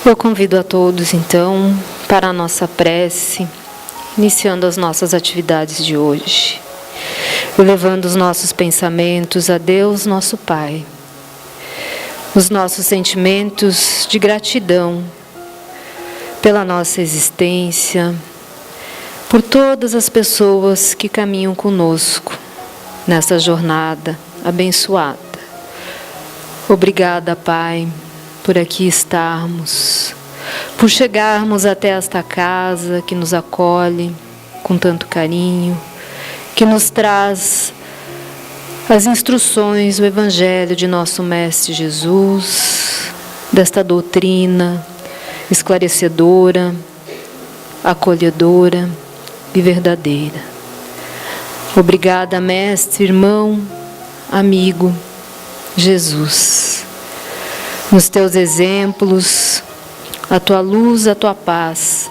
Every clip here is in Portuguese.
Eu convido a todos, então, para a nossa prece, iniciando as nossas atividades de hoje, elevando os nossos pensamentos a Deus, nosso Pai, os nossos sentimentos de gratidão pela nossa existência, por todas as pessoas que caminham conosco nessa jornada abençoada. Obrigada, Pai, por aqui estarmos, por chegarmos até esta casa que nos acolhe com tanto carinho, que nos traz as instruções do Evangelho de nosso Mestre Jesus, desta doutrina esclarecedora, acolhedora e verdadeira. Obrigada, Mestre, irmão, amigo, Jesus. Nos teus exemplos, a tua luz, a tua paz,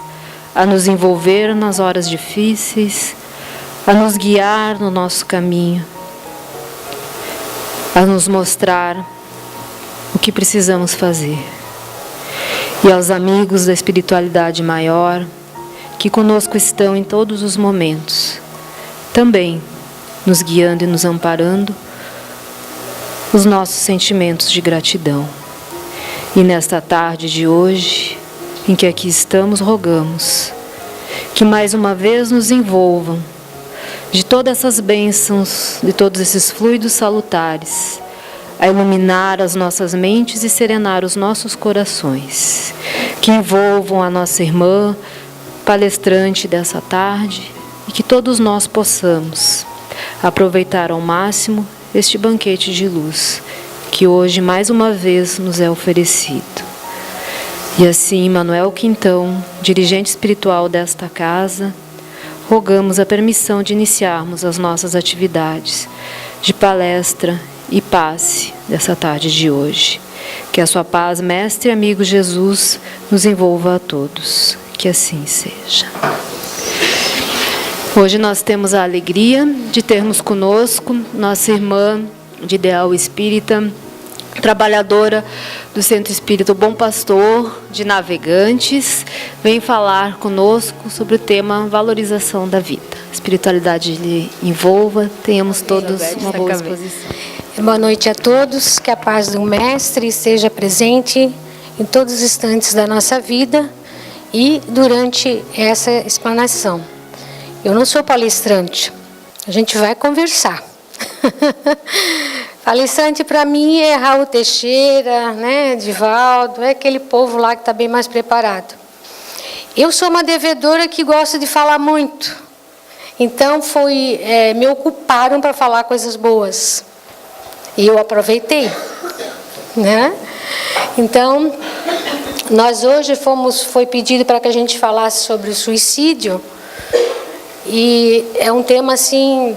a nos envolver nas horas difíceis, a nos guiar no nosso caminho, a nos mostrar o que precisamos fazer. E aos amigos da espiritualidade maior, que conosco estão em todos os momentos, também nos guiando e nos amparando, os nossos sentimentos de gratidão. E nesta tarde de hoje, em que aqui estamos, rogamos que mais uma vez nos envolvam de todas essas bênçãos, de todos esses fluidos salutares, a iluminar as nossas mentes e serenar os nossos corações, que envolvam a nossa irmã, palestrante dessa tarde, e que todos nós possamos aproveitar ao máximo este banquete de luz, que hoje mais uma vez nos é oferecido. E assim, Manuel Quintão, dirigente espiritual desta casa, rogamos a permissão de iniciarmos as nossas atividades de palestra e passe dessa tarde de hoje. Que a sua paz, Mestre e amigo Jesus, nos envolva a todos. Que assim seja. Hoje nós temos a alegria de termos conosco nossa irmã de ideal espírita, trabalhadora do Centro Espírita Bom Pastor de Navegantes, vem falar conosco sobre o tema valorização da vida. A espiritualidade lhe envolva, tenhamos todos uma boa exposição. Boa noite a todos, que a paz do Mestre esteja presente em todos os instantes da nossa vida e durante essa explanação. Eu não sou palestrante, a gente vai conversar. Palestrante para mim é Raul Teixeira, né, Divaldo, é aquele povo lá que está bem mais preparado. Eu sou uma devedora que gosta de falar muito, então me ocuparam para falar coisas boas e eu aproveitei, né? Então, nós hoje foi pedido para que a gente falasse sobre o suicídio. E é um tema assim,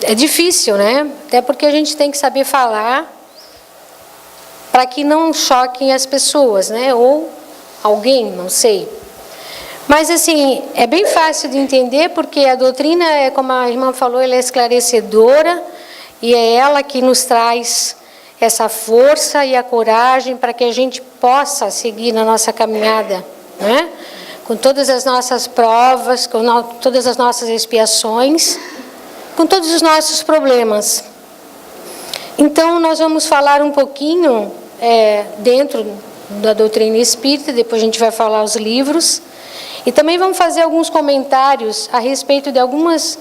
é difícil, né? Até porque a gente tem que saber falar para que não choquem as pessoas, né? Ou alguém, não sei. Mas assim, é bem fácil de entender porque a doutrina, como a irmã falou, ela é esclarecedora e é ela que nos traz essa força e a coragem para que a gente possa seguir na nossa caminhada, né? Com todas as nossas provas, com todas as nossas expiações, com todos os nossos problemas. Então, nós vamos falar um pouquinho dentro da doutrina espírita, depois a gente vai falar os livros, e também vamos fazer alguns comentários a respeito de algumas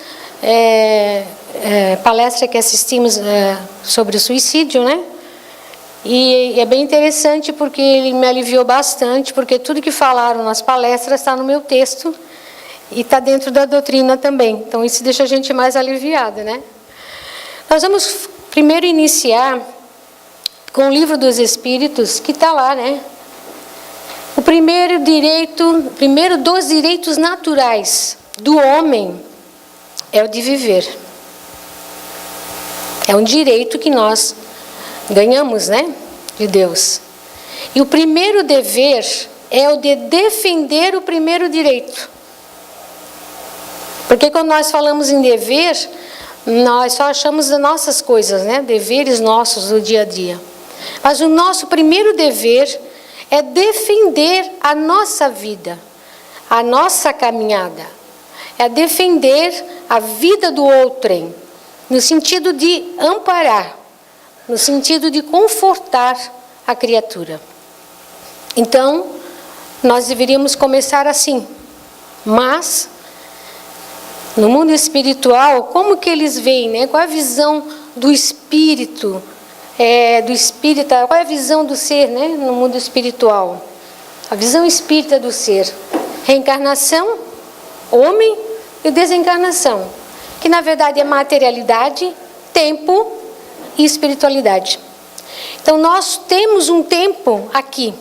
palestras que assistimos sobre o suicídio, né? E é bem interessante porque ele me aliviou bastante, porque tudo que falaram nas palestras está no meu texto e está dentro da doutrina também. Então isso deixa a gente mais aliviada, né? Nós vamos primeiro iniciar com o Livro dos Espíritos, que está lá, né? O primeiro dos direitos naturais do homem é o de viver. É um direito que nós ganhamos, né, de Deus. E o primeiro dever é o de defender o primeiro direito. Porque quando nós falamos em dever, nós só achamos das nossas coisas, né, deveres nossos do dia a dia. Mas o nosso primeiro dever é defender a nossa vida, a nossa caminhada. É defender a vida do outrem, no sentido de amparar, no sentido de confortar a criatura. Então, nós deveríamos começar assim. Mas, no mundo espiritual, como que eles veem, né? Qual a visão do espírito, do espírita? Qual é a visão do ser, né? No mundo espiritual? A visão espírita do ser. Reencarnação, homem, e desencarnação, que na verdade é materialidade, tempo e espiritualidade. Então nós temos um tempo aqui,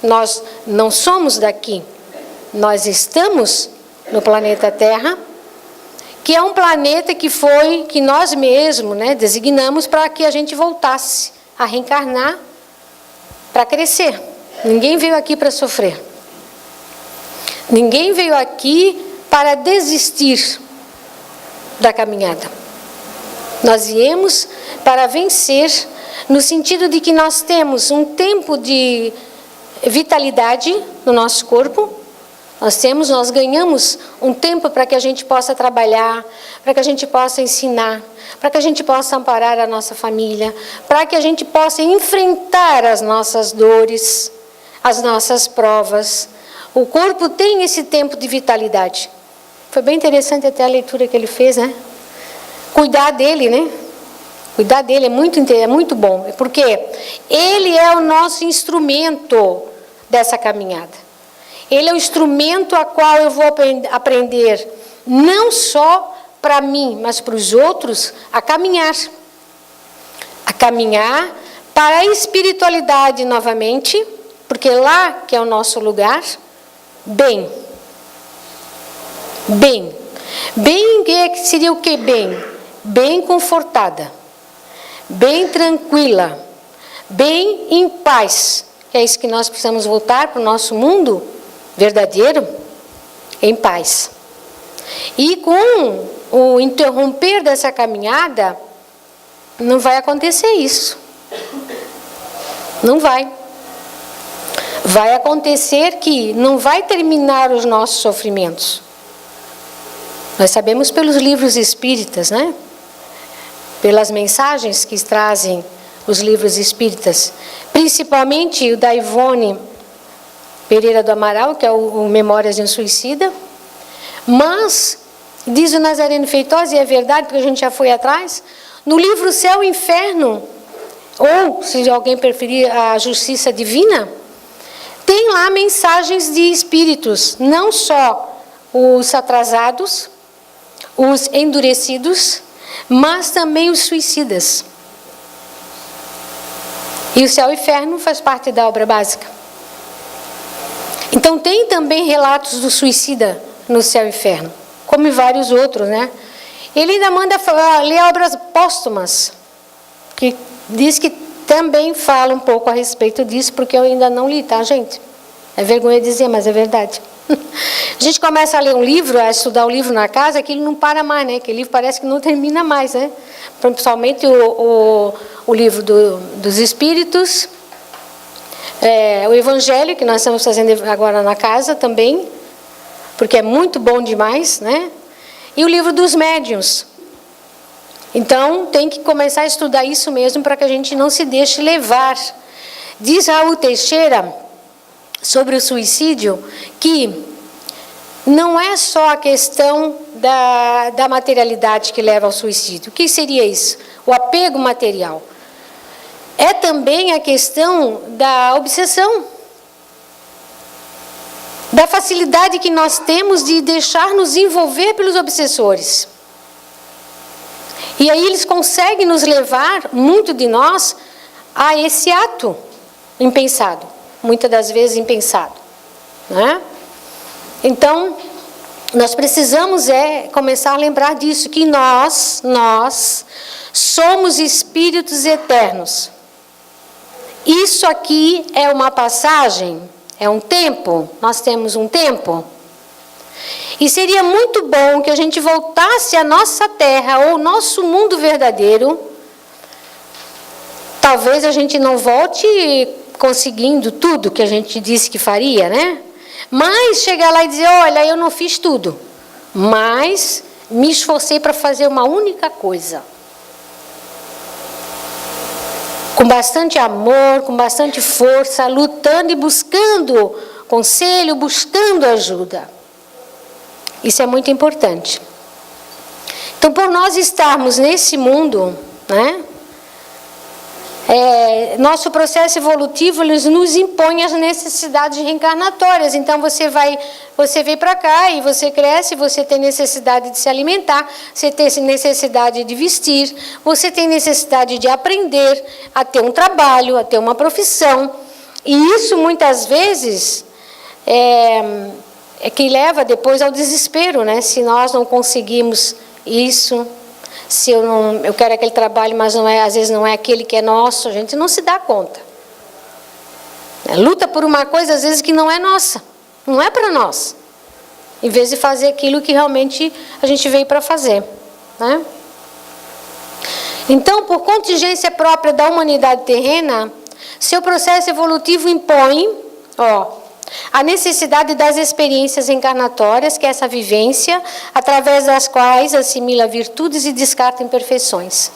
nós não somos daqui, nós estamos no planeta Terra, que é um planeta que nós mesmos, né, designamos para que a gente voltasse a reencarnar para crescer. Ninguém veio aqui para sofrer. Ninguém veio aqui para desistir da caminhada. Nós viemos para vencer, no sentido de que nós temos um tempo de vitalidade no nosso corpo, nós ganhamos um tempo para que a gente possa trabalhar, para que a gente possa ensinar, para que a gente possa amparar a nossa família, para que a gente possa enfrentar as nossas dores, as nossas provas. O corpo tem esse tempo de vitalidade. Foi bem interessante até a leitura que ele fez, né? Cuidar dele, né? Cuidar dele é muito bom, porque ele é o nosso instrumento dessa caminhada. Ele é o instrumento a qual eu vou aprender, não só para mim, mas para os outros, a caminhar. A caminhar para a espiritualidade novamente, porque lá que é o nosso lugar, bem. Bem. Bem seria o que bem? Bem confortada, bem tranquila, bem em paz. É isso que nós precisamos voltar para o nosso mundo verdadeiro, em paz. E com o interromper dessa caminhada, não vai acontecer isso. Não vai. Vai acontecer que não vai terminar os nossos sofrimentos. Nós sabemos pelos livros espíritas, né? Pelas mensagens que trazem os livros espíritas, principalmente o da Ivone Pereira do Amaral, que é o Memórias de um Suicida. Mas, diz o Nazareno Feitosa, e é verdade, porque a gente já foi atrás, no livro Céu e Inferno, ou, se alguém preferir, a Justiça Divina, tem lá mensagens de espíritos, não só os atrasados, os endurecidos, mas também os suicidas. E o Céu e Inferno faz parte da obra básica. Então tem também relatos do suicida no Céu e Inferno, como vários outros, né? Ele ainda manda ler obras póstumas, que diz que também fala um pouco a respeito disso, porque eu ainda não li, tá, gente? É vergonha dizer, mas é verdade. A gente começa a ler um livro, a estudar o livro na casa, que ele não para mais, né? Que o livro parece que não termina mais, né? Principalmente o livro dos Espíritos, o Evangelho, que nós estamos fazendo agora na casa também, porque é muito bom demais, né? E o livro dos Médiuns. Então, tem que começar a estudar isso mesmo, para que a gente não se deixe levar. Diz Raul Teixeira, sobre o suicídio, que não é só a questão da materialidade que leva ao suicídio. O que seria isso? O apego material. É também a questão da obsessão, da facilidade que nós temos de deixar-nos envolver pelos obsessores. E aí eles conseguem nos levar, muito de nós, a esse ato impensado, muitas das vezes impensado, né? Então, nós precisamos começar a lembrar disso, que nós somos espíritos eternos. Isso aqui é uma passagem, é um tempo, nós temos um tempo. E seria muito bom que a gente voltasse à nossa terra, ou nosso mundo verdadeiro. Talvez a gente não volte conseguindo tudo que a gente disse que faria, né? Mas chegar lá e dizer, olha, eu não fiz tudo, mas me esforcei para fazer uma única coisa. Com bastante amor, com bastante força, lutando e buscando conselho, buscando ajuda. Isso é muito importante. Então, por nós estarmos nesse mundo, né, nosso processo evolutivo ele nos impõe as necessidades reencarnatórias. Então, você vem para cá e você cresce, você tem necessidade de se alimentar, você tem necessidade de vestir, você tem necessidade de aprender, a ter um trabalho, a ter uma profissão. E isso, muitas vezes, é que leva depois ao desespero, né? Se nós não conseguimos isso, se eu quero aquele trabalho, mas às vezes não é aquele que é nosso, a gente não se dá conta. Luta por uma coisa, às vezes, que não é nossa, não é para nós, em vez de fazer aquilo que realmente a gente veio para fazer, né? Então, por contingência própria da humanidade terrena, seu processo evolutivo impõe, a necessidade das experiências encarnatórias, que é essa vivência, através das quais assimila virtudes e descarta imperfeições.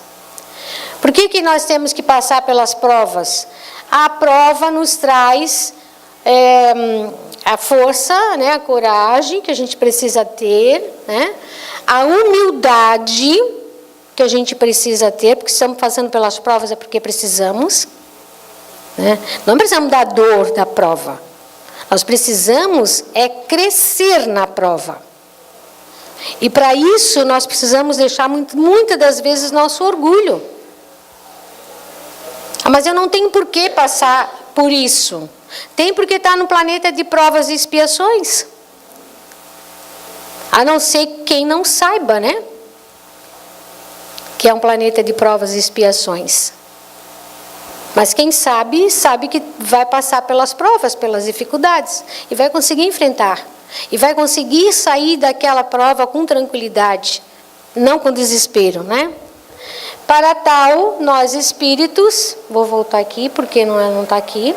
Por que nós temos que passar pelas provas? A prova nos traz a força, né, a coragem que a gente precisa ter, né, a humildade que a gente precisa ter, porque estamos passando pelas provas é porque precisamos, né? Não precisamos da dor da prova. Nós precisamos crescer na prova. E para isso nós precisamos deixar muitas das vezes nosso orgulho. Mas eu não tenho por que passar por isso. Tem porque está no planeta de provas e expiações. A não ser quem não saiba, né? Que é um planeta de provas e expiações. Mas quem sabe, sabe que vai passar pelas provas, pelas dificuldades, e vai conseguir enfrentar. E vai conseguir sair daquela prova com tranquilidade, não com desespero, né? Para tal, nós espíritos, vou voltar aqui porque não está aqui.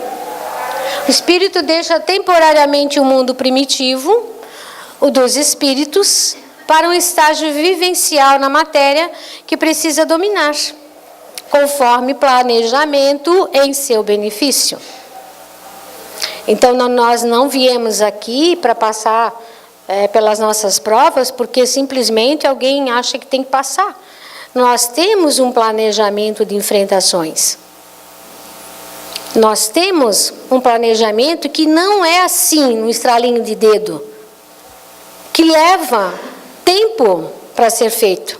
O espírito deixa temporariamente o mundo primitivo, o dos espíritos, para um estágio vivencial na matéria que precisa dominar, conforme planejamento em seu benefício. Então, nós não viemos aqui para passar pelas nossas provas porque simplesmente alguém acha que tem que passar. Nós temos um planejamento de enfrentações. Nós temos um planejamento que não é assim, no estralinho de dedo, que leva tempo para ser feito,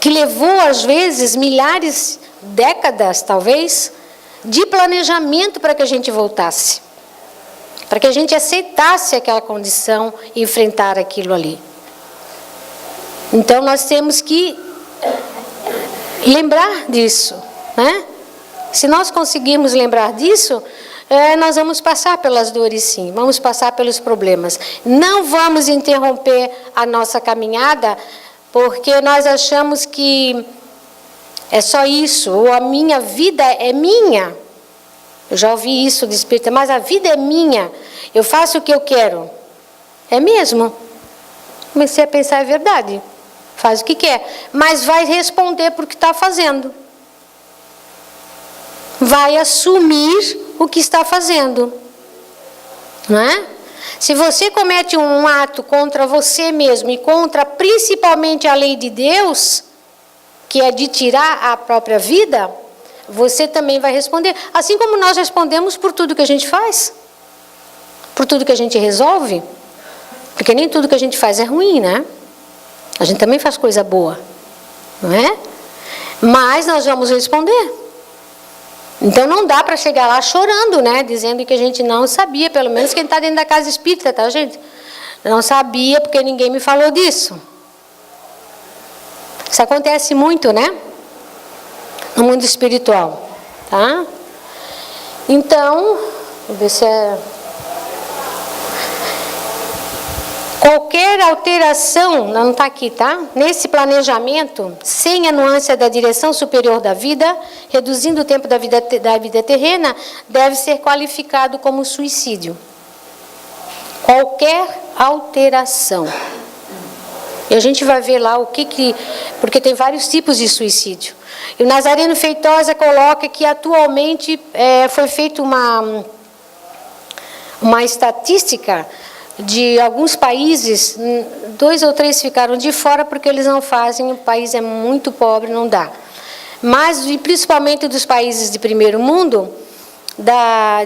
que levou, às vezes, milhares, décadas, talvez, de planejamento para que a gente voltasse, para que a gente aceitasse aquela condição e enfrentar aquilo ali. Então, nós temos que lembrar disso, né? Se nós conseguirmos lembrar disso, nós vamos passar pelas dores, sim, vamos passar pelos problemas. Não vamos interromper a nossa caminhada porque nós achamos que é só isso, ou a minha vida é minha. Eu já ouvi isso de espírita, mas a vida é minha, eu faço o que eu quero. É mesmo? Comecei a pensar, é verdade, faz o que quer, mas vai responder por que está fazendo. Vai assumir o que está fazendo, não é? Se você comete um ato contra você mesmo e contra principalmente a lei de Deus, que é de tirar a própria vida, você também vai responder. Assim como nós respondemos por tudo que a gente faz, por tudo que a gente resolve, porque nem tudo que a gente faz é ruim, né? A gente também faz coisa boa, não é? Mas nós vamos responder. Então não dá para chegar lá chorando, né? Dizendo que a gente não sabia, pelo menos quem está dentro da casa espírita, tá, gente? Não sabia porque ninguém me falou disso. Isso acontece muito, né? No mundo espiritual, tá? Então, vou ver se é... Qualquer alteração, não está aqui, tá? Nesse planejamento, sem a nuance da direção superior da vida, reduzindo o tempo da vida terrena, deve ser qualificado como suicídio. Qualquer alteração. E a gente vai ver lá o que... Porque tem vários tipos de suicídio. E o Nazareno Feitosa coloca que atualmente foi feita uma estatística de alguns países, 2 ou 3 ficaram de fora porque eles não fazem, o país é muito pobre, não dá. Mas, principalmente dos países de primeiro mundo,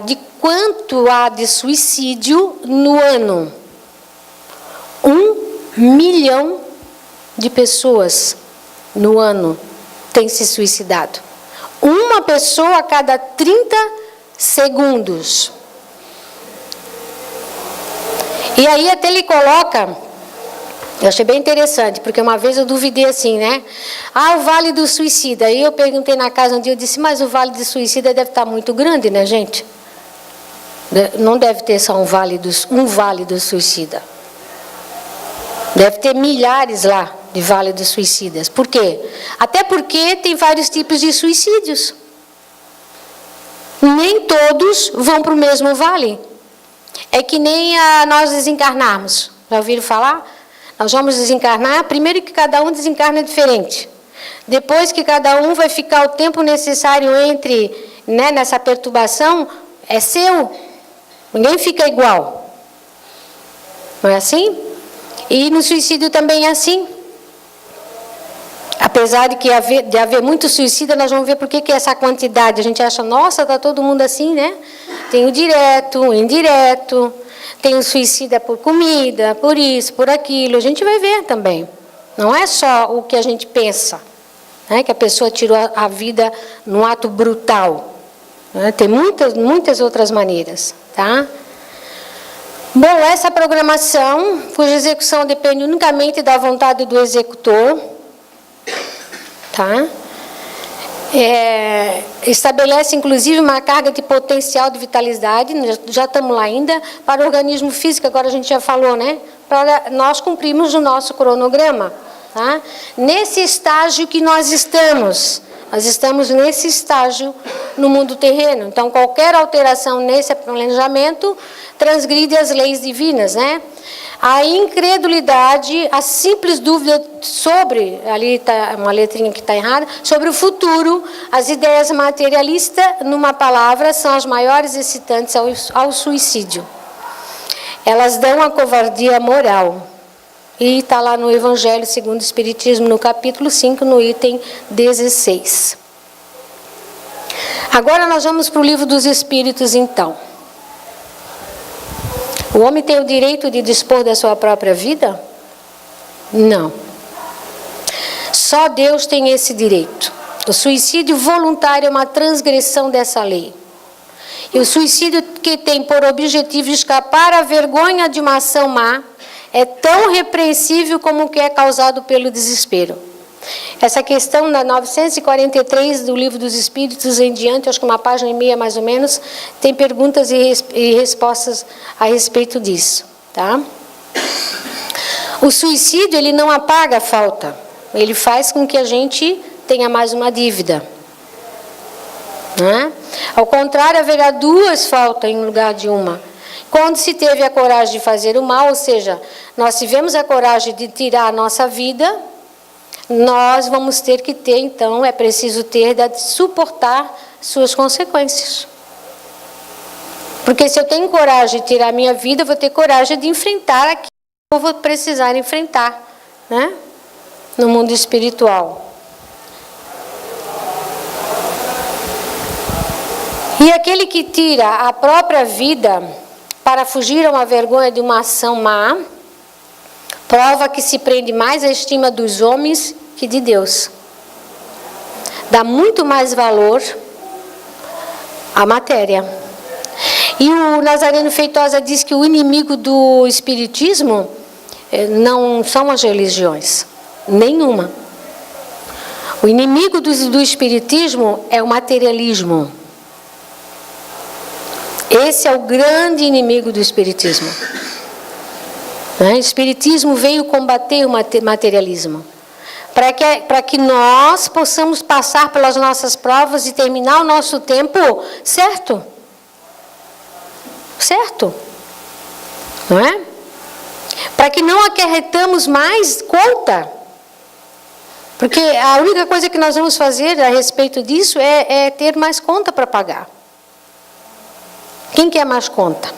de quanto há de suicídio no ano. 1 milhão de pessoas no ano tem se suicidado. Uma pessoa a cada 30 segundos. E aí até ele coloca, eu achei bem interessante, porque uma vez eu duvidei assim, né? O Vale do Suicida. Aí eu perguntei na casa um dia, eu disse, mas o Vale do Suicida deve estar muito grande, né, gente? Não deve ter só um Vale do Suicida. Deve ter milhares lá de Vale dos Suicidas. Por quê? Até porque tem vários tipos de suicídios. Nem todos vão para o mesmo vale. É que nem nós desencarnarmos. Já ouviram falar? Nós vamos desencarnar, primeiro que cada um desencarna diferente. Depois que cada um vai ficar o tempo necessário entre, né, nessa perturbação, é seu. Ninguém fica igual. Não é assim? E no suicídio também é assim. Apesar de haver muito suicida, nós vamos ver por que essa quantidade. A gente acha, nossa, está todo mundo assim, né? Tem o direto, o indireto, tem o suicida por comida, por isso, por aquilo. A gente vai ver também. Não é só o que a gente pensa, né? Que a pessoa tirou a vida num ato brutal. Né? Tem muitas outras maneiras, tá? Bom, essa programação, cuja execução depende unicamente da vontade do executor, tá? Estabelece, inclusive, uma carga de potencial de vitalidade, já estamos lá ainda, para o organismo físico, agora a gente já falou, né? Para nós cumprirmos o nosso cronograma, tá? Nesse estágio que nós estamos nesse estágio no mundo terreno. Então, qualquer alteração nesse planejamento transgride as leis divinas, né? A incredulidade, a simples dúvida sobre, ali está uma letrinha que está errada, sobre o futuro, as ideias materialistas, numa palavra, são as maiores excitantes ao suicídio. Elas dão a covardia moral. E está lá no Evangelho segundo o Espiritismo, no capítulo 5, no item 16. Agora nós vamos para o Livro dos Espíritos, então. O homem tem o direito de dispor da sua própria vida? Não. Só Deus tem esse direito. O suicídio voluntário é uma transgressão dessa lei. E o suicídio que tem por objetivo escapar à vergonha de uma ação má é tão repreensível como o que é causado pelo desespero. Essa questão, na 943 do Livro dos Espíritos em diante, acho que uma página e meia mais ou menos, tem perguntas e respostas a respeito disso. Tá? O suicídio, ele não apaga a falta, ele faz com que a gente tenha mais uma dívida. Né? Ao contrário, haverá 2 faltas em lugar de uma. Quando se teve a coragem de fazer o mal, ou seja, nós tivemos a coragem de tirar a nossa vida, nós vamos ter que ter, então, é preciso ter, de suportar suas consequências. Porque se eu tenho coragem de tirar a minha vida, eu vou ter coragem de enfrentar aquilo que eu vou precisar enfrentar, né? No mundo espiritual. E aquele que tira a própria vida para fugir a uma vergonha de uma ação má, prova que se prende mais à estima dos homens que de Deus. Dá muito mais valor à matéria. E o Nazareno Feitosa diz que o inimigo do espiritismo não são as religiões, nenhuma. O inimigo do espiritismo é o materialismo. Esse é o grande inimigo do espiritismo. O Espiritismo veio combater o materialismo. Para que nós possamos passar pelas nossas provas e terminar o nosso tempo certo. Certo? Não é? Para que não acarretamos mais conta. Porque a única coisa que nós vamos fazer a respeito disso é ter mais conta para pagar. Quem quer mais conta?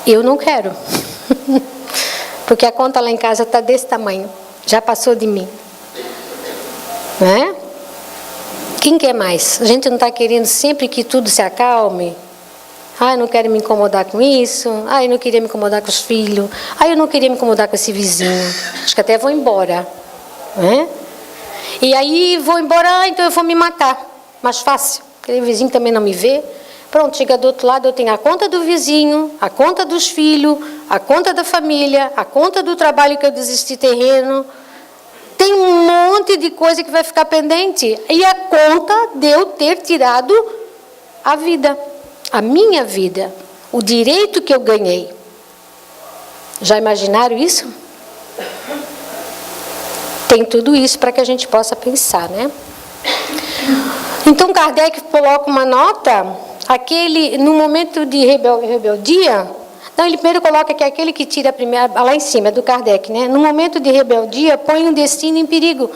Eu não quero. Porque a conta lá em casa está desse tamanho. Já passou de mim. Não é? Quem quer mais? A gente não está querendo sempre que tudo se acalme. Eu não quero me incomodar com isso. Eu não queria me incomodar com os filhos. Eu não queria me incomodar com esse vizinho. Acho que até vou embora. Não é? E aí vou embora, então eu vou me matar. Mais fácil. Aquele vizinho também não me vê. Pronto, chega do outro lado, eu tenho a conta do vizinho, a conta dos filhos, a conta da família, a conta do trabalho que eu desisti terreno. Tem um monte de coisa que vai ficar pendente. E a conta de eu ter tirado a vida, a minha vida, o direito que eu ganhei. Já imaginaram isso? Tem tudo isso para que a gente possa pensar, né? Então Kardec coloca uma nota... no momento de rebeldia, ele primeiro coloca que aquele que tira a primeira, lá em cima, do Kardec, né? No momento de rebeldia, põe um destino em perigo.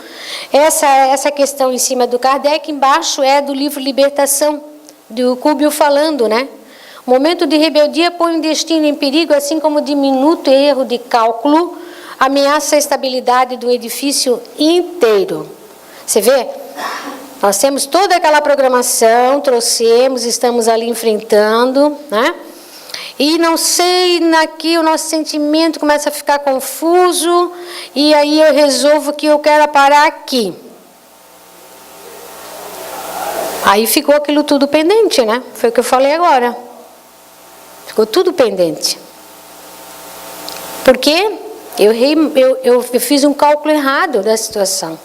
Essa questão em cima do Kardec, embaixo é do livro Libertação, do Cúbio falando, né? O momento de rebeldia põe um destino em perigo, assim como diminuto erro de cálculo ameaça a estabilidade do edifício inteiro. Você vê? Nós temos toda aquela programação, trouxemos, estamos ali enfrentando, né? E não sei, aqui o nosso sentimento começa a ficar confuso, e aí eu resolvo que eu quero parar aqui. Aí ficou aquilo tudo pendente, né? Foi o que eu falei agora. Ficou tudo pendente. Por quê? Eu fiz um cálculo errado da situação.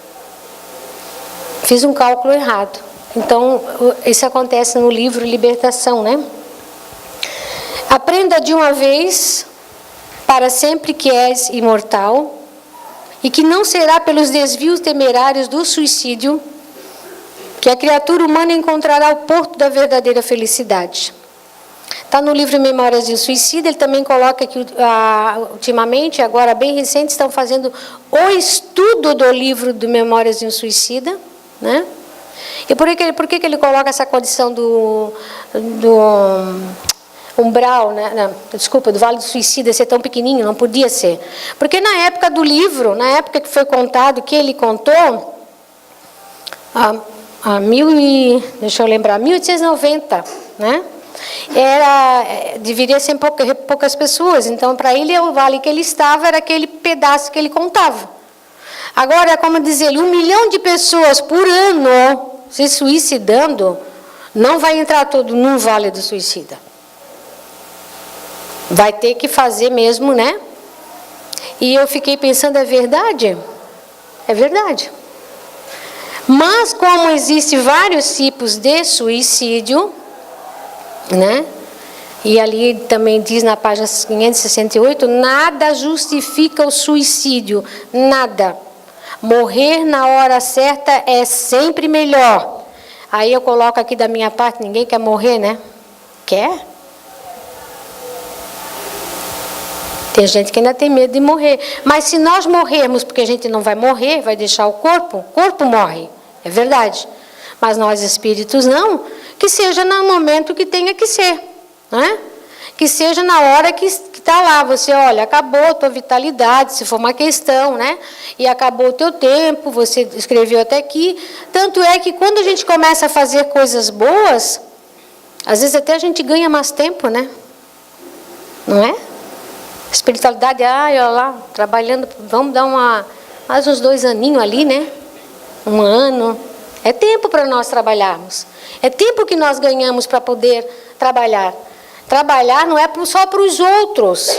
Fiz um cálculo errado. Então, isso acontece no livro Libertação, né? Aprenda de uma vez, para sempre, que és imortal, e que não será pelos desvios temerários do suicídio que a criatura humana encontrará o porto da verdadeira felicidade. Está no livro Memórias de um Suicida. Ele também coloca que, ultimamente, agora bem recente, estão fazendo o estudo do livro de Memórias de um Suicida, né? E por que ele coloca essa condição do umbral, né? Desculpa, do Vale do Suicida ser tão pequenininho? Não podia ser. Porque na época do livro, na época que foi contado, que ele contou, deixa eu lembrar, 1890, né? Deveria ser poucas pessoas. Então, para ele, o vale que ele estava era aquele pedaço que ele contava. Agora, como diz ele, 1 milhão de pessoas por ano se suicidando, não vai entrar todo num vale do suicida. Vai ter que fazer mesmo, né? E eu fiquei pensando, é verdade? É verdade. Mas como existem vários tipos de suicídio, né? E ali também diz na página 568, nada justifica o suicídio, nada. Morrer na hora certa é sempre melhor. Aí eu coloco aqui da minha parte, ninguém quer morrer, né? Quer? Tem gente que ainda tem medo de morrer. Mas se nós morrermos, porque a gente não vai morrer, vai deixar o corpo morre. É verdade. Mas nós espíritos não. Que seja no momento que tenha que ser. Né? Que seja na hora que está lá. Você, olha, acabou a tua vitalidade, se for uma questão, né? E acabou o teu tempo, você escreveu até aqui. Tanto é que quando a gente começa a fazer coisas boas, às vezes até a gente ganha mais tempo, né? Não é? Espiritualidade, olha lá, trabalhando, vamos dar mais uns 2 aninhos ali, né? 1 ano. É tempo para nós trabalharmos. É tempo que nós ganhamos para poder trabalhar. Trabalhar não é só para os outros.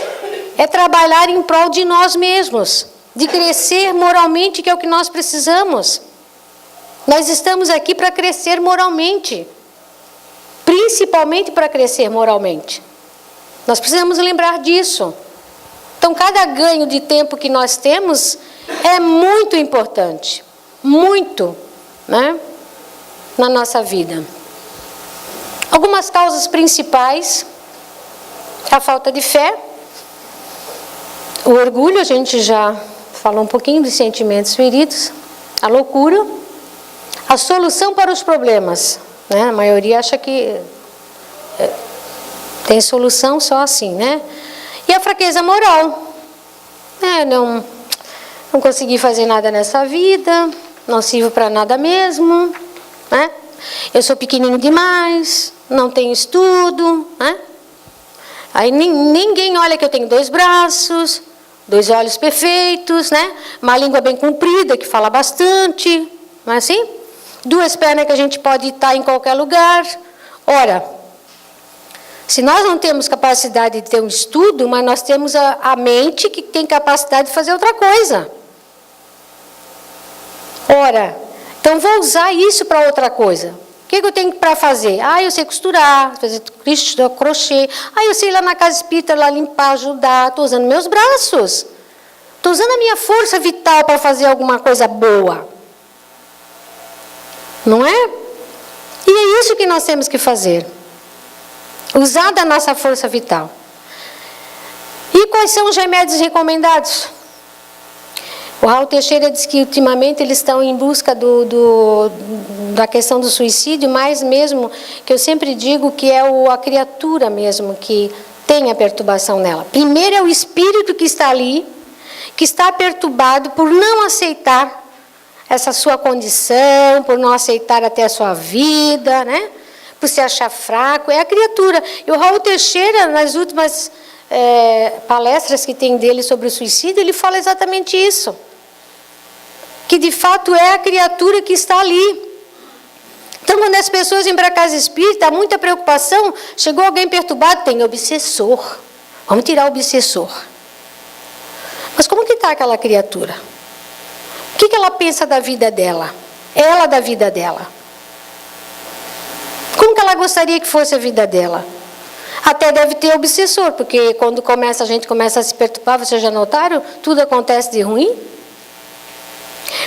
É trabalhar em prol de nós mesmos. De crescer moralmente, que é o que nós precisamos. Nós estamos aqui para crescer moralmente. Principalmente para crescer moralmente. Nós precisamos lembrar disso. Então, cada ganho de tempo que nós temos é muito importante. Muito, né? Na nossa vida. Algumas causas principais: a falta de fé, o orgulho, a gente já falou um pouquinho dos sentimentos feridos, a loucura, a solução para os problemas, né? A maioria acha que tem solução só assim, né? E a fraqueza moral. Não consegui fazer nada nessa vida, não sirvo para nada mesmo, né? Eu sou pequenino demais, não tenho estudo, né? Aí ninguém olha que eu tenho 2 braços, 2 olhos perfeitos, né? Uma língua bem comprida, que fala bastante, não é assim? 2 pernas que a gente pode estar em qualquer lugar. Ora, se nós não temos capacidade de ter um estudo, mas nós temos a mente que tem capacidade de fazer outra coisa. Ora, então vou usar isso para outra coisa. O que eu tenho para fazer? Eu sei costurar, fazer crochê. Eu sei ir lá na casa espírita, lá limpar, ajudar. Estou usando meus braços. Estou usando a minha força vital para fazer alguma coisa boa. Não é? E é isso que nós temos que fazer. Usar da nossa força vital. E quais são os remédios recomendados? O Raul Teixeira diz que ultimamente eles estão em busca da questão do suicídio, mas mesmo que eu sempre digo que é a criatura mesmo que tem a perturbação nela. Primeiro é o espírito que está ali, que está perturbado por não aceitar essa sua condição, por não aceitar até a sua vida, né? Por se achar fraco, é a criatura. E o Raul Teixeira, nas últimas palestras que tem dele sobre o suicídio, ele fala exatamente isso. Que de fato é a criatura que está ali. Então, quando as pessoas vêm para a casa espírita, há muita preocupação. Chegou alguém perturbado, tem obsessor. Vamos tirar o obsessor. Mas como que está aquela criatura? O que ela pensa da vida dela? Ela da vida dela. Como que ela gostaria que fosse a vida dela? Até deve ter obsessor, porque quando a gente começa a se perturbar, vocês já notaram? Tudo acontece de ruim.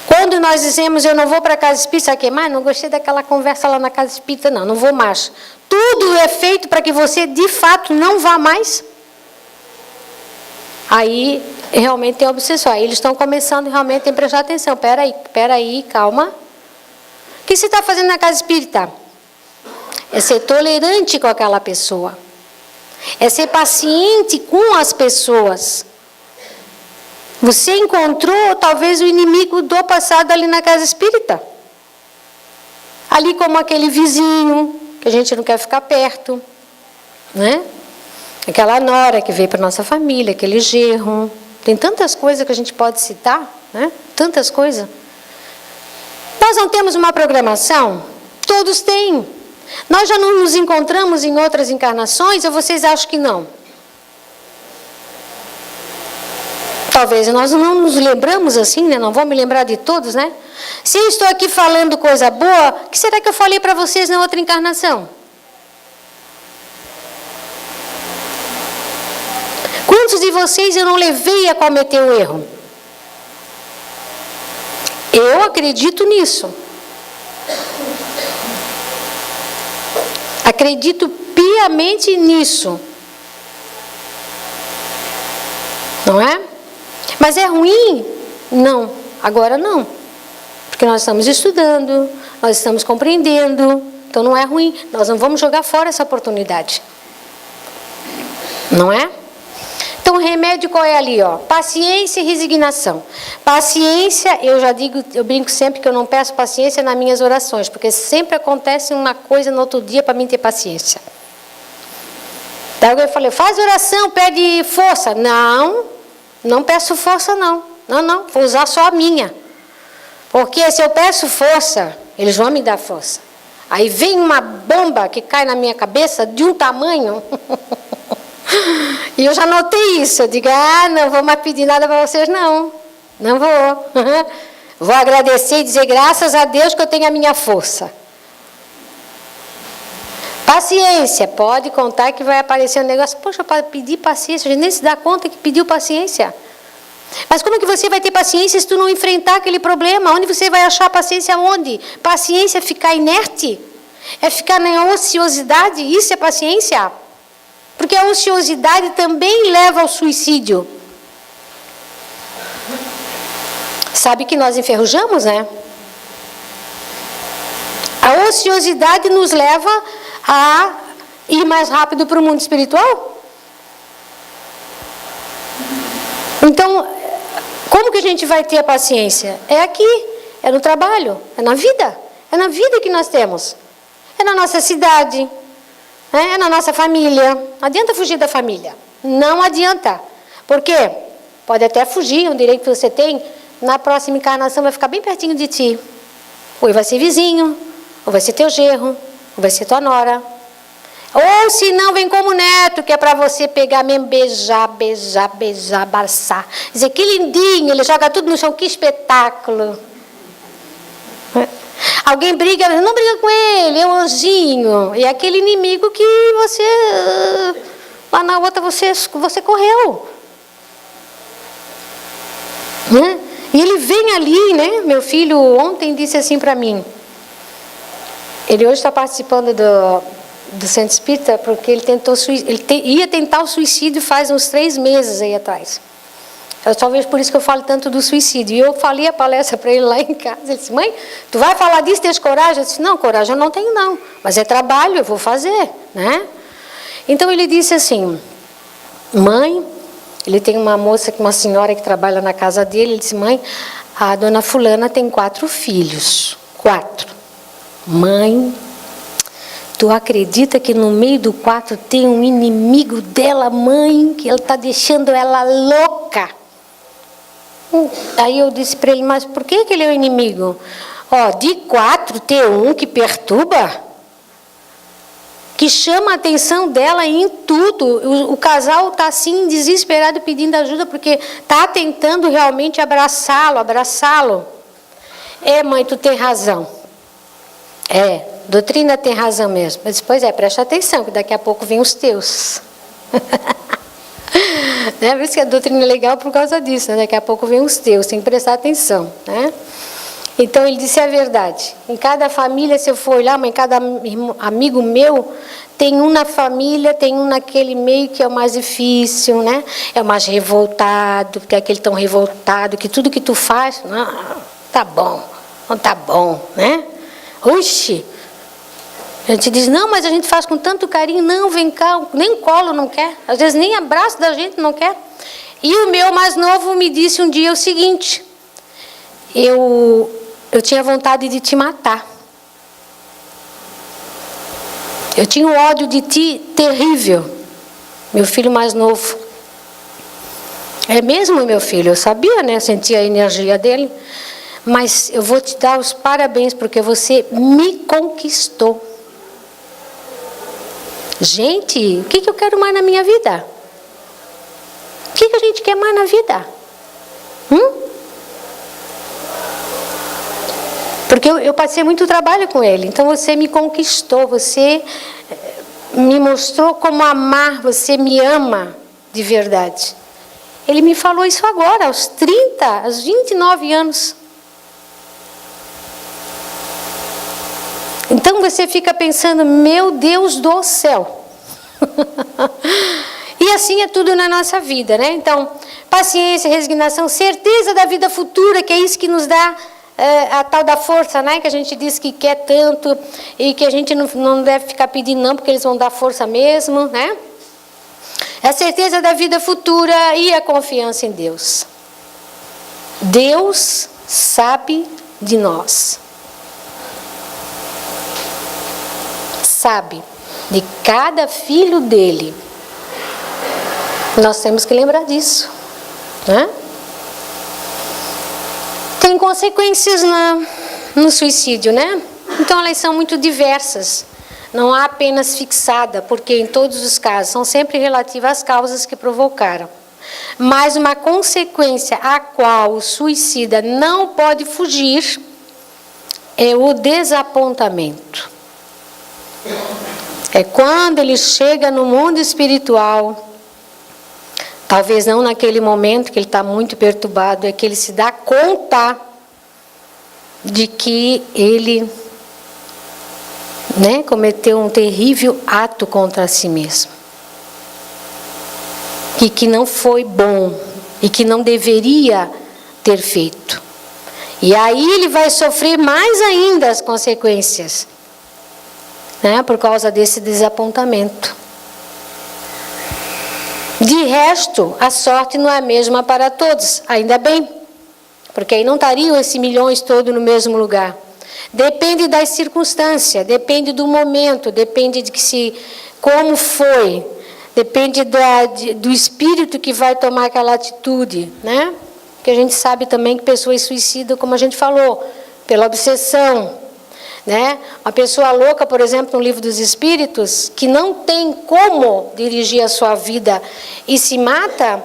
Quando nós dizemos, eu não vou para a casa espírita, sabe o que mais? Não gostei daquela conversa lá na casa espírita, não vou mais. Tudo é feito para que você, de fato, não vá mais. Aí, realmente tem obsessor. Aí eles estão começando realmente a prestar atenção. Peraí, calma. O que você está fazendo na casa espírita? É ser tolerante com aquela pessoa. É ser paciente com as pessoas. Você encontrou talvez o inimigo do passado ali na casa espírita. Ali como aquele vizinho, que a gente não quer ficar perto, né? Aquela nora que veio para nossa família, aquele genro. Tem tantas coisas que a gente pode citar, né? Tantas coisas. Nós não temos uma programação? Todos têm. Nós já não nos encontramos em outras encarnações, ou vocês acham que não? Talvez nós não nos lembramos assim, né? Não vou me lembrar de todos, né? Se eu estou aqui falando coisa boa, o que será que eu falei para vocês na outra encarnação? Quantos de vocês eu não levei a cometer o erro? Eu acredito nisso. Acredito piamente nisso. Não é? Mas é ruim? Não. Agora não. Porque nós estamos estudando, nós estamos compreendendo. Então não é ruim. Nós não vamos jogar fora essa oportunidade. Não é? Então o remédio qual é ali? Ó? Paciência e resignação. Paciência, eu já digo, eu brinco sempre que eu não peço paciência nas minhas orações, porque sempre acontece uma coisa no outro dia para mim ter paciência. Daí alguém falou, faz oração, pede força. Não peço força não. Não, vou usar só a minha. Porque se eu peço força, eles vão me dar força. Aí vem uma bomba que cai na minha cabeça de um tamanho... E eu já notei isso. Eu digo, não vou mais pedir nada para vocês, não. Não vou. Vou agradecer e dizer graças a Deus que eu tenho a minha força. Paciência, pode contar que vai aparecer um negócio. Poxa, para pedir paciência, a gente nem se dá conta que pediu paciência. Mas como que você vai ter paciência se tu não enfrentar aquele problema? Onde você vai achar paciência? Onde? Paciência é ficar inerte? É ficar na ociosidade? Isso é paciência? Porque a ociosidade também leva ao suicídio. Sabe que nós enferrujamos, né? A ociosidade nos leva a ir mais rápido para o mundo espiritual. Então, como que a gente vai ter a paciência? É aqui, é no trabalho, é na vida. É na vida que nós temos. É na nossa cidade, é na nossa família. Não adianta fugir da família. Não adianta. Por quê? Pode até fugir, é um direito que você tem. Na próxima encarnação vai ficar bem pertinho de ti. Ou vai ser vizinho, ou vai ser teu genro, ou vai ser tua nora. Ou se não, vem como neto, que é para você pegar mesmo, beijar, abraçar. Dizer, que lindinho, ele joga tudo no chão, que espetáculo. Alguém briga, não briga com ele, é um anjinho. E é aquele inimigo que você, lá na outra, você correu. E ele vem ali, né? Meu filho ontem disse assim para mim. Ele hoje está participando do Centro Espírita, porque ele ia tentar o suicídio faz uns 3 meses aí atrás. Talvez por isso que eu falo tanto do suicídio. E eu falei a palestra para ele lá em casa. Ele disse, mãe, tu vai falar disso, tens coragem? Eu disse, não, coragem eu não tenho não. Mas é trabalho, eu vou fazer, né? Então ele disse assim, mãe, ele tem uma senhora que trabalha na casa dele. Ele disse, mãe, a dona fulana tem 4 filhos. 4. Mãe, tu acredita que no meio do 4 tem um inimigo dela, mãe, que ele está deixando ela louca? Aí eu disse para ele, mas por que ele é o inimigo? De 4 tem um que perturba, que chama a atenção dela em tudo. O casal está assim desesperado pedindo ajuda porque está tentando realmente abraçá-lo. Mãe, tu tem razão. Doutrina tem razão mesmo. Mas depois presta atenção, que daqui a pouco vem os teus. Né? Por isso que a doutrina é legal por causa disso, né? Daqui a pouco vem os teus, tem que prestar atenção, né? Então ele disse a verdade. Em cada família, se eu for olhar, mas em cada amigo meu, tem um na família, tem um naquele meio que é o mais difícil, né? É o mais revoltado, porque é aquele tão revoltado, que tudo que tu faz, não tá bom, né? Oxi! A gente diz, não, mas a gente faz com tanto carinho, não, vem cá, nem colo não quer, às vezes nem abraço da gente não quer. E o meu mais novo me disse um dia o seguinte, eu tinha vontade de te matar. Eu tinha um ódio de ti terrível, meu filho mais novo. É mesmo, meu filho, eu sabia, né, eu sentia a energia dele, mas eu vou te dar os parabéns porque você me conquistou. Gente, o que eu quero mais na minha vida? O que a gente quer mais na vida? Porque eu passei muito trabalho com ele. Então você me conquistou, você me mostrou como amar, você me ama de verdade. Ele me falou isso agora, aos 29 anos. Então você fica pensando, meu Deus do céu. E assim é tudo na nossa vida, né? Então, paciência, resignação, certeza da vida futura, que é isso que nos dá a tal da força, né? Que a gente diz que quer tanto e que a gente não deve ficar pedindo não, porque eles vão dar força mesmo, né? A certeza da vida futura e a confiança em Deus. Deus sabe de nós. Sabe de cada filho dele. Nós temos que lembrar disso, né? Tem consequências no suicídio, né? Então elas são muito diversas. Não há apenas fixada, porque em todos os casos são sempre relativas às causas que provocaram. Mas uma consequência a qual o suicida não pode fugir é o desapontamento. É quando ele chega no mundo espiritual, talvez não naquele momento que ele está muito perturbado, é que ele se dá conta de que ele, né, cometeu um terrível ato contra si mesmo. E que não foi bom, e que não deveria ter feito. E aí ele vai sofrer mais ainda as consequências, né, por causa desse desapontamento. De resto, a sorte não é a mesma para todos, ainda bem, porque aí não estariam esses milhões todos no mesmo lugar. Depende das circunstâncias, depende do momento, depende de como foi, depende do espírito que vai tomar aquela atitude, né? Porque a gente sabe também que pessoas suicidam, como a gente falou, pela obsessão, né? Uma pessoa louca, por exemplo, no Livro dos Espíritos, que não tem como dirigir a sua vida e se mata,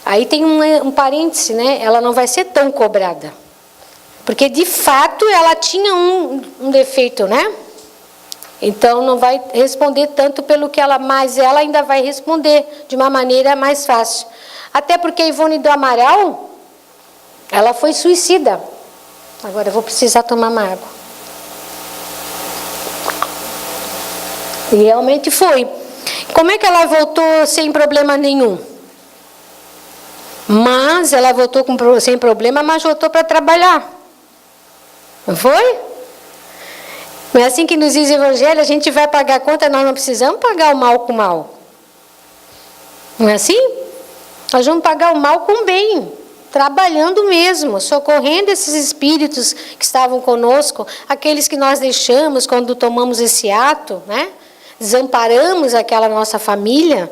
aí tem um parêntese, né? Ela não vai ser tão cobrada. Porque, de fato, ela tinha um defeito, né? Então, não vai responder tanto pelo que ela... Mas ela ainda vai responder de uma maneira mais fácil. Até porque a Ivone do Amaral, ela foi suicida. Agora eu vou precisar tomar uma água. E realmente foi. Como é que ela voltou sem problema nenhum? Mas ela voltou sem problema, mas voltou para trabalhar. Não foi? Não é assim que nos diz o Evangelho, a gente vai pagar a conta, nós não precisamos pagar o mal com o mal. Não é assim? Nós vamos pagar o mal com o bem, trabalhando mesmo, socorrendo esses espíritos que estavam conosco, aqueles que nós deixamos quando tomamos esse ato, né? Desamparamos aquela nossa família,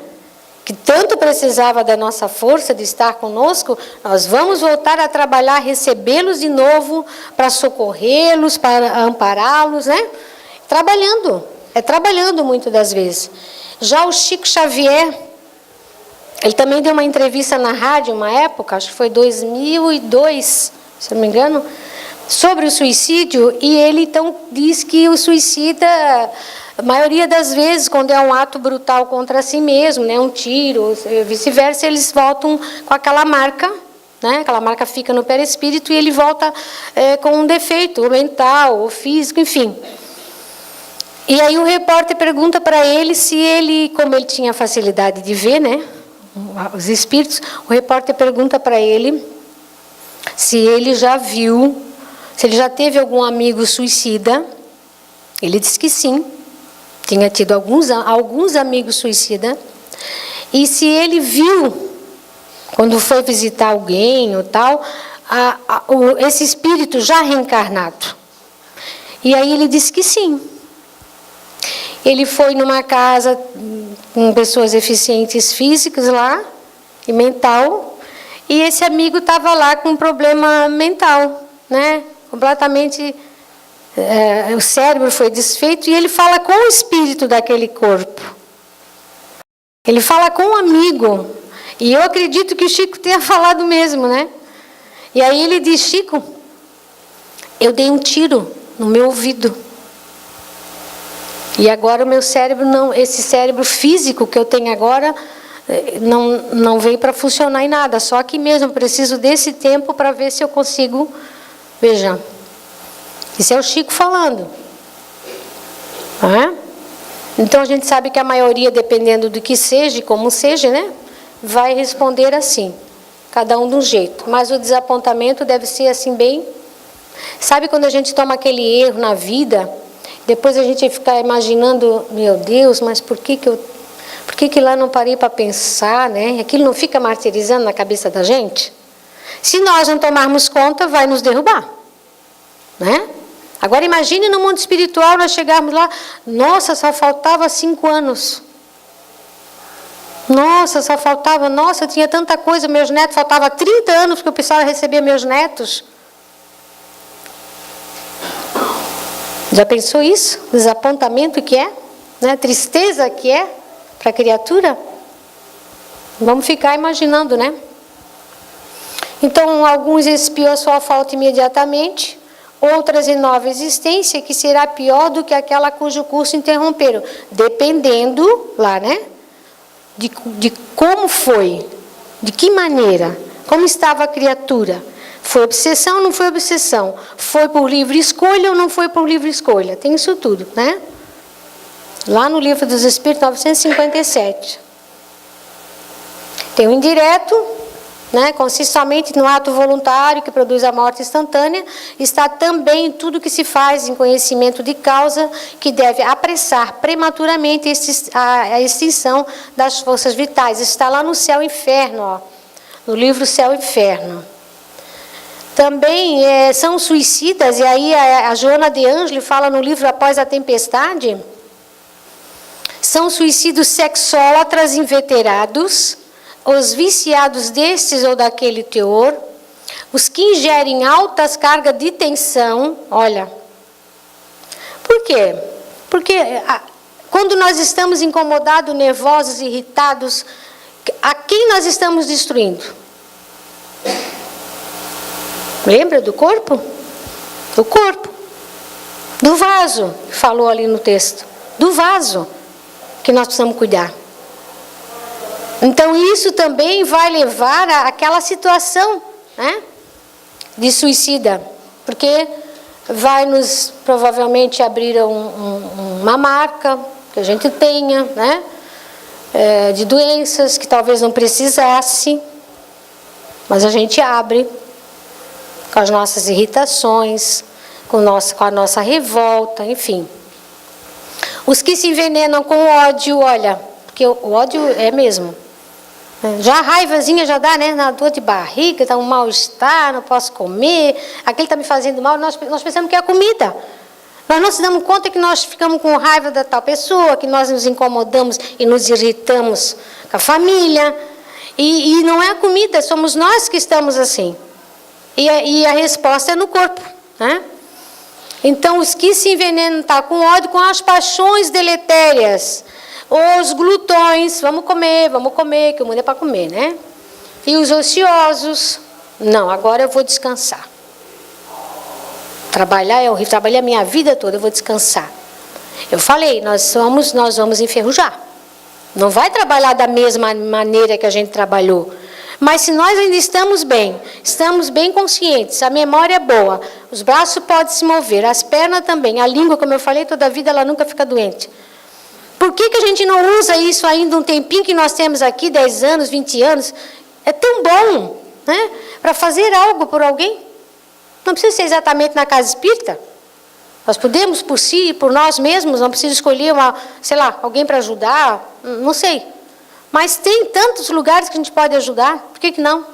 que tanto precisava da nossa força de estar conosco, nós vamos voltar a trabalhar, recebê-los de novo, para socorrê-los, para ampará-los, né? Trabalhando muitas das vezes. Já o Chico Xavier, ele também deu uma entrevista na rádio, uma época, acho que foi 2002, se não me engano, sobre o suicídio, e ele então diz que o suicida... A maioria das vezes, quando é um ato brutal contra si mesmo, né, um tiro, vice-versa, eles voltam com aquela marca, né, aquela marca fica no perispírito e ele volta com um defeito, ou mental, ou físico, enfim. E aí o repórter pergunta para ele se ele, como ele tinha facilidade de ver, né, os espíritos, o repórter pergunta para ele se ele já viu, se ele já teve algum amigo suicida. Ele disse que sim. Tinha tido alguns amigos suicidas, e se ele viu, quando foi visitar alguém ou tal, esse espírito já reencarnado. E aí ele disse que sim. Ele foi numa casa com pessoas deficientes físicas lá, e mental, e esse amigo estava lá com um problema mental, né? Completamente... o cérebro foi desfeito e ele fala com o espírito daquele corpo. Ele fala com um amigo. E eu acredito que o Chico tenha falado mesmo, né? E aí ele diz, Chico, eu dei um tiro no meu ouvido. E agora o meu cérebro, esse cérebro físico que eu tenho agora, não veio para funcionar em nada. Só aqui mesmo, eu preciso desse tempo para ver se eu consigo... Veja. Isso é o Chico falando. Não é? Então a gente sabe que a maioria, dependendo do que seja e como seja, né, vai responder assim. Cada um de um jeito. Mas o desapontamento deve ser assim bem... Sabe quando a gente toma aquele erro na vida, depois a gente fica imaginando, meu Deus, mas por que lá não parei para pensar, né? Aquilo não fica martirizando na cabeça da gente? Se nós não tomarmos conta, vai nos derrubar. Né? Agora imagine no mundo espiritual nós chegarmos lá, nossa, só faltava 5 anos. Nossa, só faltava, nossa, eu tinha tanta coisa, meus netos, faltava 30 anos que eu precisava receber meus netos. Já pensou isso? Desapontamento que é? Né? Tristeza que é para a criatura? Vamos ficar imaginando, né? Então, alguns expiam a sua falta imediatamente, outras em nova existência, que será pior do que aquela cujo curso interromperam, dependendo lá, né? De como foi, de que maneira, como estava a criatura. Foi obsessão ou não foi obsessão? Foi por livre escolha ou não foi por livre escolha? Tem isso tudo, né? Lá no Livro dos Espíritos, 957. Tem o indireto, né? Consiste somente no ato voluntário que produz a morte instantânea. Está também tudo que se faz em conhecimento de causa, que deve apressar prematuramente a extinção das forças vitais. Está lá no Céu e Inferno, ó, no livro Céu e Inferno. Também são suicidas, e aí a Joana de Ângelo fala no livro Após a Tempestade, são suicídios sexólatras inveterados, os viciados destes ou daquele teor, os que ingerem altas cargas de tensão. Olha, por quê? Porque quando nós estamos incomodados, nervosos, irritados, a quem nós estamos destruindo? Lembra do corpo? Do corpo. Do vaso, falou ali no texto. Do vaso que nós precisamos cuidar. Então isso também vai levar àquela situação, né, de suicida. Porque vai nos provavelmente abrir uma marca que a gente tenha, né, de doenças que talvez não precisasse, mas a gente abre com as nossas irritações, com a nossa revolta, enfim. Os que se envenenam com ódio, olha, porque o ódio é mesmo. Já a raivazinha já dá, né? Na dor de barriga, dá um mal-estar, não posso comer, aquele está me fazendo mal, nós pensamos que é a comida. Nós não se damos conta que nós ficamos com raiva da tal pessoa, que nós nos incomodamos e nos irritamos com a família. E não é a comida, somos nós que estamos assim. E a resposta é no corpo, né? Então, os que se envenenam tá com ódio, com as paixões deletérias, os glutões, vamos comer, que o mundo é para comer, né? E os ociosos, não, agora eu vou descansar. Trabalhar é horrível, trabalhei a minha vida toda, eu vou descansar. Eu falei, nós vamos enferrujar. Não vai trabalhar da mesma maneira que a gente trabalhou. Mas se nós ainda estamos bem conscientes, a memória é boa, os braços podem se mover, as pernas também, a língua, como eu falei, toda a vida ela nunca fica doente. Por que a gente não usa isso ainda um tempinho que nós temos aqui, 10 anos, 20 anos? É tão bom, né? Para fazer algo por alguém. Não precisa ser exatamente na casa espírita. Nós podemos por si, por nós mesmos, não precisa escolher alguém para ajudar, não sei. Mas tem tantos lugares que a gente pode ajudar, por que não?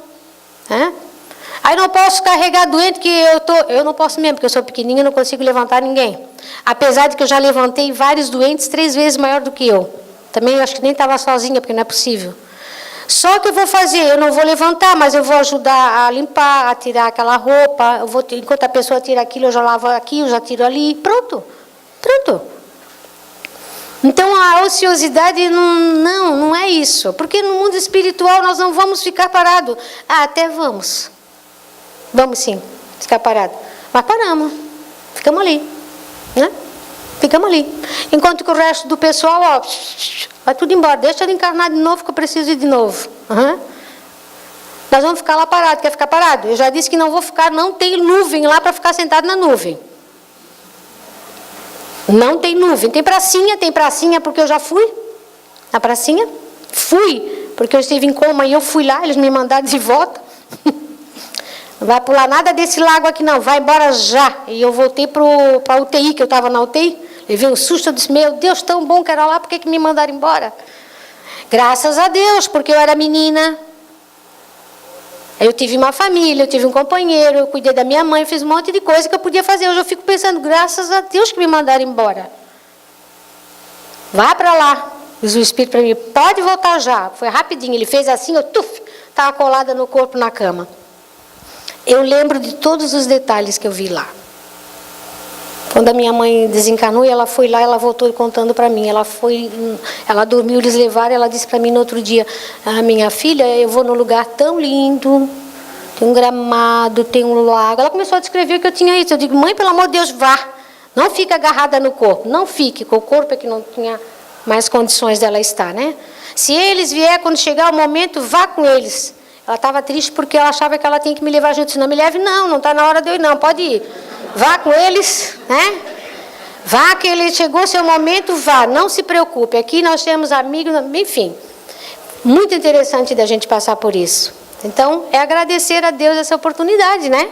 Aí não posso carregar doente, que eu não posso mesmo, porque eu sou pequenininha e não consigo levantar ninguém. Apesar de que eu já levantei vários doentes 3 vezes maior do que eu. Também eu acho que nem estava sozinha, porque não é possível. Só que eu vou fazer, eu não vou levantar, mas eu vou ajudar a limpar, a tirar aquela roupa. Enquanto a pessoa tira aquilo, eu já lavo aqui, eu já tiro ali. Pronto. Então a ociosidade não é isso. Porque no mundo espiritual nós não vamos ficar parados. Até vamos. Vamos sim, ficar parados. Mas paramos. Ficamos ali. Né? Ficamos ali. Enquanto que o resto do pessoal, ó, vai tudo embora. Deixa de encarnar de novo que eu preciso ir de novo. Nós vamos ficar lá parados. Quer ficar parado? Eu já disse que não vou ficar, não tem nuvem lá para ficar sentado na nuvem. Não tem nuvem. Tem pracinha porque eu já fui na pracinha. Fui, porque eu estive em coma e eu fui lá, eles me mandaram de volta. Não vai pular nada desse lago aqui não, vai embora já. E eu voltei para a UTI, que eu estava na UTI. Levei um susto, eu disse, meu Deus, tão bom que era lá, por que me mandaram embora? Graças a Deus, porque eu era menina. Eu tive uma família, eu tive um companheiro, eu cuidei da minha mãe, fiz um monte de coisa que eu podia fazer. Hoje eu fico pensando, graças a Deus que me mandaram embora. Vá para lá. Diz o Espírito para mim, pode voltar já. Foi rapidinho, ele fez assim, eu estava colada no corpo na cama. Eu lembro de todos os detalhes que eu vi lá. Quando a minha mãe desencarnou, ela foi lá, ela voltou contando para mim. Ela dormiu, eles levaram, ela disse para mim no outro dia, minha filha, eu vou num lugar tão lindo, tem um gramado, tem um lago. Ela começou a descrever que eu tinha isso. Eu digo, mãe, pelo amor de Deus, vá. Não fique agarrada no corpo. Não fique, com o corpo é que não tinha mais condições dela estar, né? Se eles vier, quando chegar o momento, vá com eles. Ela estava triste porque ela achava que ela tinha que me levar junto. Se não me leve, não está na hora de eu ir, não. Pode ir. Vá com eles, né? Vá que ele chegou o seu momento, vá. Não se preocupe. Aqui nós temos amigos, enfim. Muito interessante da gente passar por isso. Então, é agradecer a Deus essa oportunidade, né?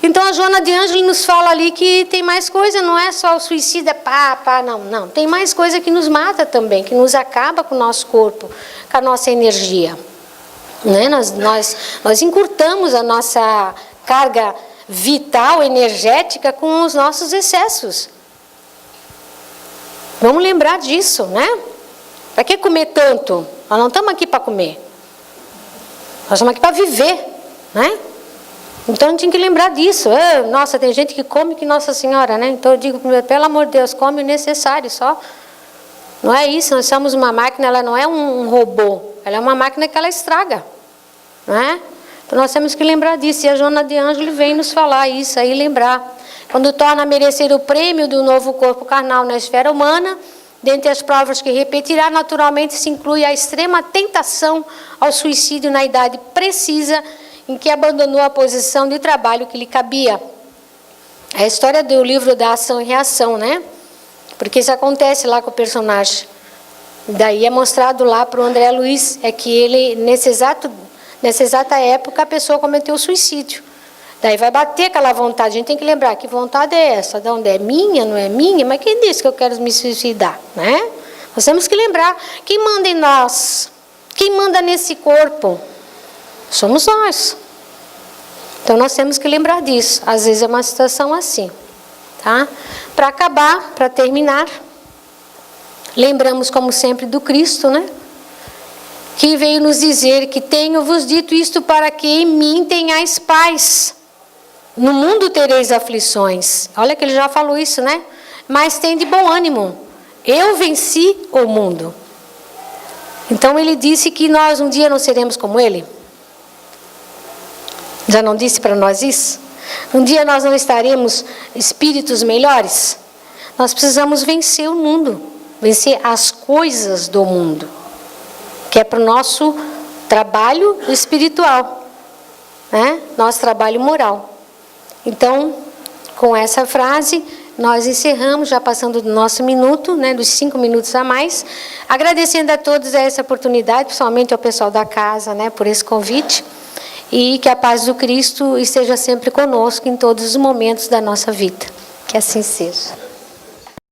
Então, a Joana de Ângeles nos fala ali que tem mais coisa, não é só o suicídio, não. Tem mais coisa que nos mata também, que nos acaba com o nosso corpo, com a nossa energia. Né? Nós encurtamos a nossa carga vital, energética, com os nossos excessos. Vamos lembrar disso, né? Para que comer tanto? Nós não estamos aqui para comer. Nós estamos aqui para viver, né? Então, a gente tem que lembrar disso. Nossa, tem gente que come que Nossa Senhora, né? Então, eu digo, pelo amor de Deus, come o necessário só. Não é isso, nós somos uma máquina, ela não é um robô. Ela é uma máquina que ela estraga, não é? Então, nós temos que lembrar disso. E a Joana de Ângeles vem nos falar isso aí, lembrar. Quando torna a merecer o prêmio do novo corpo carnal na esfera humana, dentre as provas que repetirá, naturalmente se inclui a extrema tentação ao suicídio na idade precisa em que abandonou a posição de trabalho que lhe cabia. É a história do livro da ação e reação, né? Porque isso acontece lá com o personagem. Daí é mostrado lá para o André Luiz, é que ele, nessa exata época, a pessoa cometeu suicídio. Daí vai bater aquela vontade. A gente tem que lembrar, que vontade é essa? De onde é minha, não é minha? Mas quem disse que eu quero me suicidar? Né? Nós temos que lembrar, quem manda em nós? Quem manda nesse corpo? Somos nós. Então, nós temos que lembrar disso. Às vezes é uma situação assim. Tá? Para acabar, para terminar, lembramos, como sempre, do Cristo, né? Que veio nos dizer que tenho-vos dito isto para que em mim tenhais paz. No mundo tereis aflições. Olha que ele já falou isso, né? Mas tende bom ânimo. Eu venci o mundo. Então, ele disse que nós um dia não seremos como ele. Já não disse para nós isso? Um dia nós não estaremos espíritos melhores? Nós precisamos vencer o mundo, vencer as coisas do mundo, que é para o nosso trabalho espiritual, né? Nosso trabalho moral. Então, com essa frase, nós encerramos, já passando do nosso minuto, né, dos 5 minutos a mais, agradecendo a todos essa oportunidade, principalmente ao pessoal da casa, né, por esse convite. E que a paz do Cristo esteja sempre conosco em todos os momentos da nossa vida. Que assim seja.